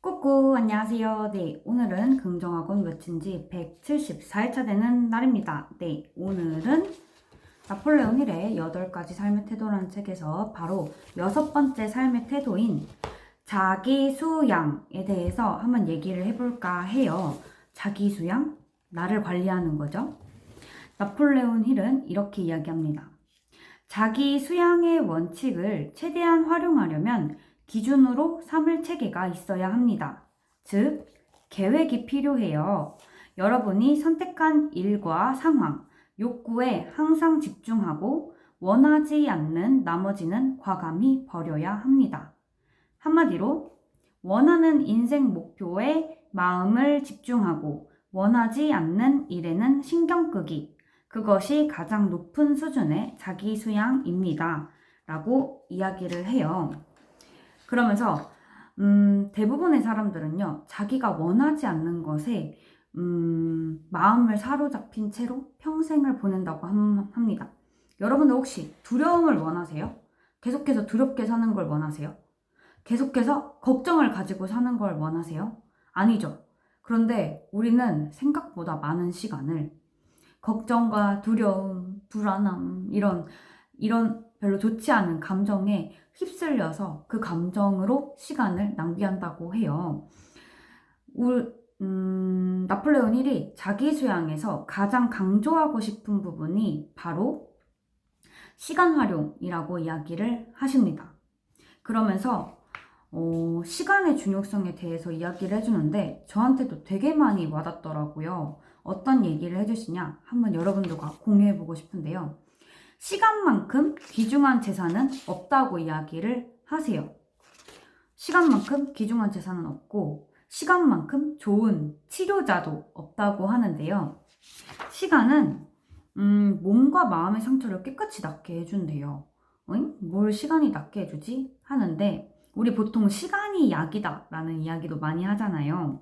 꾸꾸 안녕하세요. 네, 오늘은 긍정학원 몇인지 174일차 되는 날입니다. 네, 오늘은 나폴레옹 힐의 8가지 삶의 태도라는 책에서 바로 6번째 삶의 태도인 자기 수양에 대해서 한번 얘기를 해볼까 해요. 자기 수양? 나를 관리하는 거죠. 나폴레옹 힐은 이렇게 이야기합니다. 자기 수양의 원칙을 최대한 활용하려면 기준으로 삼을 체계가 있어야 합니다. 즉, 계획이 필요해요. 여러분이 선택한 일과 상황, 욕구에 항상 집중하고 원하지 않는 나머지는 과감히 버려야 합니다. 한마디로, 원하는 인생 목표에 마음을 집중하고 원하지 않는 일에는 신경 끄기. 그것이 가장 높은 수준의 자기 수양입니다. 라고 이야기를 해요. 그러면서 대부분의 사람들은요, 자기가 원하지 않는 것에 마음을 사로잡힌 채로 평생을 보낸다고 합니다. 여러분들 혹시 두려움을 원하세요? 계속해서 두렵게 사는 걸 원하세요? 계속해서 걱정을 가지고 사는 걸 원하세요? 아니죠. 그런데 우리는 생각보다 많은 시간을 걱정과 두려움, 불안함, 이런 별로 좋지 않은 감정에 휩쓸려서 그 감정으로 시간을 낭비한다고 해요. 나폴레옹 힐이 자기 수양에서 가장 강조하고 싶은 부분이 바로 시간 활용이라고 이야기를 하십니다. 그러면서 시간의 중요성에 대해서 이야기를 해주는데 저한테도 되게 많이 와닿더라고요. 어떤 얘기를 해주시냐? 한번 여러분들과 공유해보고 싶은데요. 시간만큼 귀중한 재산은 없다고 이야기를 하세요. 시간만큼 귀중한 재산은 없고 시간만큼 좋은 치료자도 없다고 하는데요. 시간은 몸과 마음의 상처를 깨끗이 낫게 해준대요. 뭘 시간이 낫게 해주지? 하는데 우리 보통 시간이 약이다 라는 이야기도 많이 하잖아요.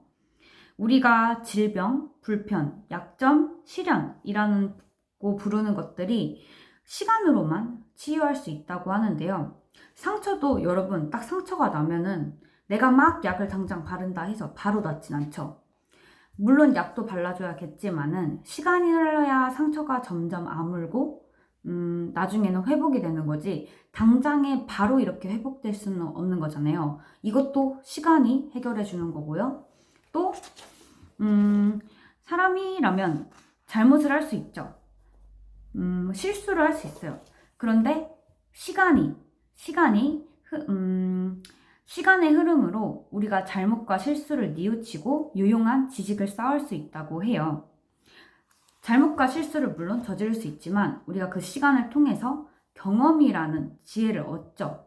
우리가 질병, 불편, 약점, 시련이라는 고 부르는 것들이 시간으로만 치유할 수 있다고 하는데요. 상처도 여러분 딱 상처가 나면은 내가 막 약을 당장 바른다 해서 바로 낫진 않죠. 물론 약도 발라줘야겠지만은 시간이 흘러야 상처가 점점 아물고 나중에는 회복이 되는 거지 당장에 바로 이렇게 회복될 수는 없는 거잖아요. 이것도 시간이 해결해 주는 거고요. 또 사람이라면 잘못을 할 수 있죠. 실수를 할 수 있어요. 그런데 시간의 흐름으로 우리가 잘못과 실수를 뉘우치고 유용한 지식을 쌓을 수 있다고 해요. 잘못과 실수를 물론 저지를 수 있지만 우리가 그 시간을 통해서 경험이라는 지혜를 얻죠.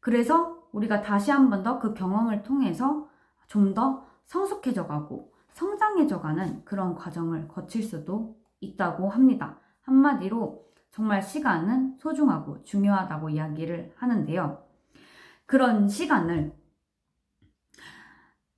그래서 우리가 다시 한 번 더 그 경험을 통해서 좀 더 성숙해져 가고 성장해져 가는 그런 과정을 거칠 수도 있다고 합니다. 한마디로 정말 시간은 소중하고 중요하다고 이야기를 하는데요. 그런 시간을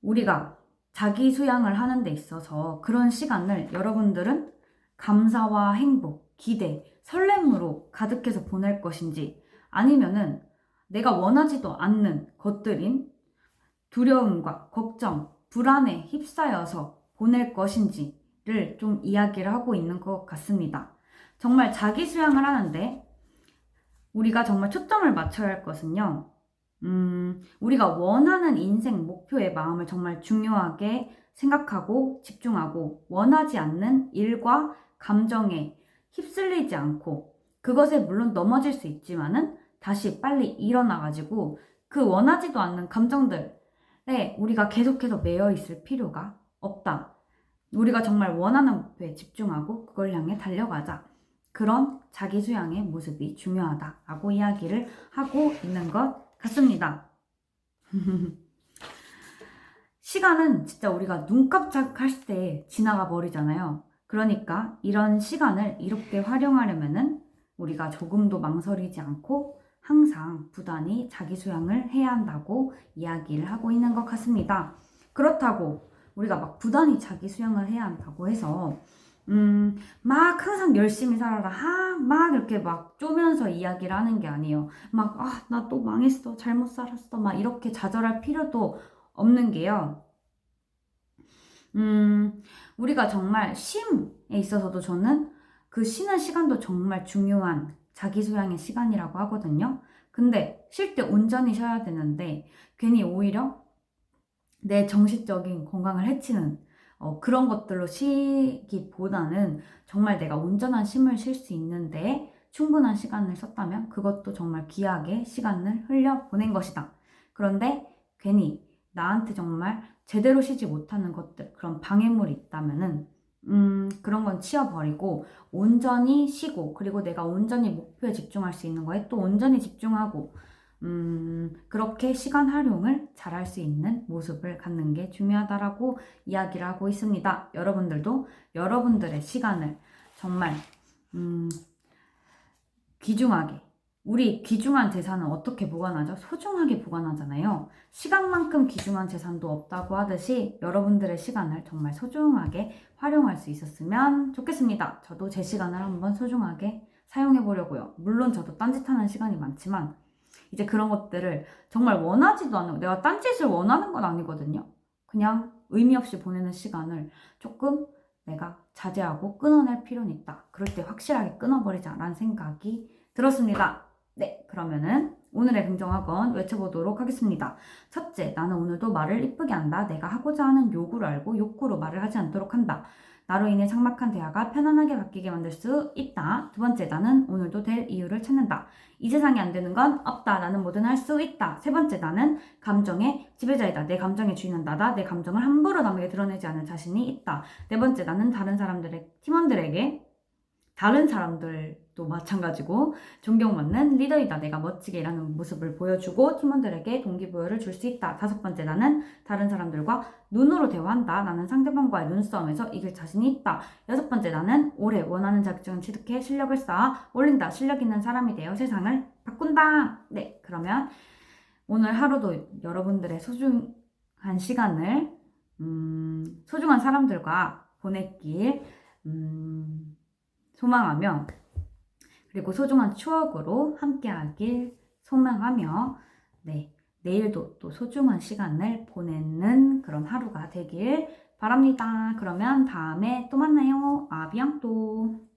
우리가 자기 수양을 하는 데 있어서 그런 시간을 여러분들은 감사와 행복, 기대, 설렘으로 가득해서 보낼 것인지 아니면은 내가 원하지도 않는 것들인 두려움과 걱정, 불안에 휩싸여서 보낼 것인지를 좀 이야기를 하고 있는 것 같습니다. 정말 자기 수양을 하는데 우리가 정말 초점을 맞춰야 할 것은요. 우리가 원하는 인생 목표의 마음을 정말 중요하게 생각하고 집중하고 원하지 않는 일과 감정에 휩쓸리지 않고 그것에 물론 넘어질 수 있지만은 다시 빨리 일어나가지고 그 원하지도 않는 감정들에 우리가 계속해서 매여 있을 필요가 없다. 우리가 정말 원하는 목표에 집중하고 그걸 향해 달려가자. 그런 자기 수양의 모습이 중요하다라고 이야기를 하고 있는 것 같습니다. 시간은 진짜 우리가 눈 깜짝할 때 지나가 버리잖아요. 그러니까 이런 시간을 이롭게 활용하려면은 우리가 조금도 망설이지 않고 항상 부단히 자기 수양을 해야 한다고 이야기를 하고 있는 것 같습니다. 그렇다고 우리가 막 부단히 자기 수양을 해야 한다고 해서 막 항상 열심히 살아라. 막 이렇게 막 쪼면서 이야기를 하는 게 아니에요. 막, 나 또 망했어. 잘못 살았어. 막 이렇게 좌절할 필요도 없는 게요. 우리가 정말 쉼에 있어서도 저는 그 쉬는 시간도 정말 중요한 자기 소양의 시간이라고 하거든요. 근데 쉴 때 온전히 쉬어야 되는데 괜히 오히려 내 정신적인 건강을 해치는 그런 것들로 쉬기보다는 정말 내가 온전한 쉼을 쉴 수 있는데 충분한 시간을 썼다면 그것도 정말 귀하게 시간을 흘려보낸 것이다. 그런데 괜히 나한테 정말 제대로 쉬지 못하는 것들, 그런 방해물이 있다면은 그런 건 치워버리고 온전히 쉬고 그리고 내가 온전히 목표에 집중할 수 있는 거에 또 온전히 집중하고 그렇게 시간 활용을 잘할 수 있는 모습을 갖는 게 중요하다라고 이야기를 하고 있습니다. 여러분들도 여러분들의 시간을 정말 귀중하게, 우리 귀중한 재산은 어떻게 보관하죠? 소중하게 보관하잖아요. 시간만큼 귀중한 재산도 없다고 하듯이 여러분들의 시간을 정말 소중하게 활용할 수 있었으면 좋겠습니다. 저도 제 시간을 한번 소중하게 사용해 보려고요. 물론 저도 딴짓하는 시간이 많지만 이제 그런 것들을 정말 원하지도 않는, 내가 딴짓을 원하는 건 아니거든요. 그냥 의미 없이 보내는 시간을 조금 내가 자제하고 끊어낼 필요는 있다. 그럴 때 확실하게 끊어버리자라는 생각이 들었습니다. 네, 그러면은 오늘의 긍정학원 외쳐보도록 하겠습니다. 첫째, 나는 오늘도 말을 이쁘게 한다. 내가 하고자 하는 요구를 알고 욕구로 말을 하지 않도록 한다. 나로 인해 삭막한 대화가 편안하게 바뀌게 만들 수 있다. 두 번째, 나는 오늘도 될 이유를 찾는다. 이 세상에 안 되는 건 없다. 나는 뭐든 할 수 있다. 세 번째, 나는 감정의 지배자이다. 내 감정의 주인은 나다. 내 감정을 함부로 남에게 드러내지 않을 자신이 있다. 네 번째, 나는 다른 사람들도 마찬가지고 존경받는 리더이다. 내가 멋지게 일하는 모습을 보여주고 팀원들에게 동기부여를 줄 수 있다. 다섯 번째, 나는 다른 사람들과 눈으로 대화한다. 나는 상대방과의 눈싸움에서 이길 자신이 있다. 여섯 번째, 나는 올해 원하는 자격증을 취득해 실력을 쌓아 올린다. 실력 있는 사람이 되어 세상을 바꾼다. 네, 그러면 오늘 하루도 여러분들의 소중한 시간을 소중한 사람들과 보냈길 소망하며 그리고 소중한 추억으로 함께하길 소망하며 네, 내일도 또 소중한 시간을 보내는 그런 하루가 되길 바랍니다. 그러면 다음에 또 만나요. 아비앙또.